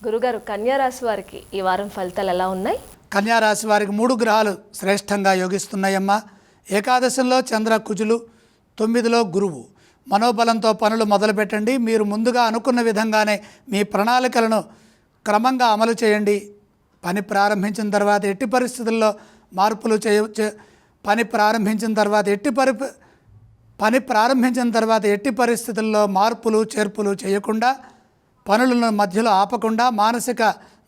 గురుగారు, కన్యా రాశి వారికి ఈ వారం ఫలితాలు ఎలా ఉన్నాయి? కన్యా రాశి వారికి 3 గ్రహాలు శ్రేష్టంగా యోగిస్తున్నాయమ్మా. ఏకాదశంలో చంద్ర కుజులు, 9లో గురువు. మనోబలంతో పనులు మొదలుపెట్టండి. మీరు ముందుగా అనుకున్న విధంగానే మీ ప్రణాళికలను క్రమంగా అమలు చేయండి. పని ప్రారంభించిన తర్వాత ఎట్టి పరిస్థితుల్లో మార్పులు పని ప్రారంభించిన తర్వాత ఎట్టి పరిస్థితుల్లో మార్పులు చేర్పులు చేయకుండా, పనులను మధ్యలో ఆపకుండా మానసిక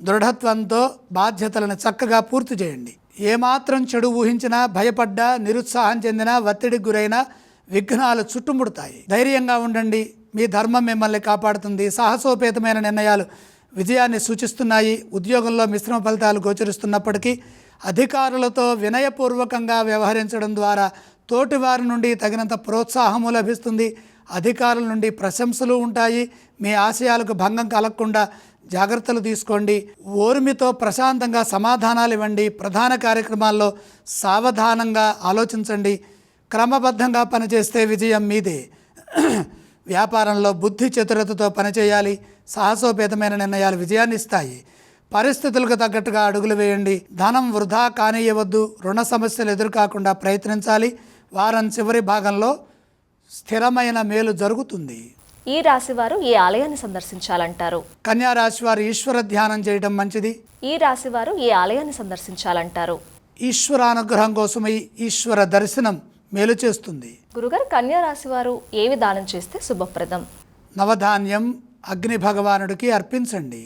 దృఢత్వంతో బాధ్యతలను చక్కగా పూర్తి చేయండి. ఏమాత్రం చెడు ఊహించినా, భయపడ్డా, నిరుత్సాహం చెందినా, ఒత్తిడికి గురైనా విఘ్నాలు చుట్టుముడతాయి. ధైర్యంగా ఉండండి. మీ ధర్మం మిమ్మల్ని కాపాడుతుంది. సాహసోపేతమైన నిర్ణయాలు విజయాన్ని సూచిస్తున్నాయి. ఉద్యోగంలో మిశ్రమ ఫలితాలు గోచరిస్తున్నప్పటికీ అధికారులతో వినయపూర్వకంగా వ్యవహరించడం ద్వారా తోటివారి నుండి తగినంత ప్రోత్సాహము లభిస్తుంది. అధికారుల నుండి ప్రశంసలు ఉంటాయి. మీ ఆశయాలకు భంగం కలగకుండా జాగ్రత్తలు తీసుకోండి. ఓర్మితో ప్రశాంతంగా సమాధానాలు ఇవ్వండి. ప్రధాన కార్యక్రమాల్లో సావధానంగా ఆలోచించండి. క్రమబద్ధంగా పనిచేస్తే విజయం మీదే. వ్యాపారంలో బుద్ధి చతురతతో పనిచేయాలి. సాహసోపేతమైన నిర్ణయాలు విజయాన్ని ఇస్తాయి. పరిస్థితులకు తగ్గట్టుగా అడుగులు వేయండి. ధనం వృధా కానియవద్దు. రుణ సమస్యలు ఎదురుకాకుండా ప్రయత్నించాలి. వారం చివరి భాగంలో స్థిరమైన మేలు జరుగుతుంది. ఈ రాశి వారు ఏ ఆలయాన్ని సందర్శించాలంటారు? కన్యా రాశి వారు ఈశ్వర ధ్యానం చేయడం మంచిది. ఈ రాశి వారు ఏ ఆలయాన్ని సందర్శించాలంటారు? ఈశ్వరానుగ్రహం కోసమై ఈశ్వర దర్శనం మేలు చేస్తుంది. గురుగారు, కన్యా రాశి వారు ఏవి దానం చేస్తే శుభప్రదం? నవధాన్యం అగ్ని భగవానుడికి అర్పించండి.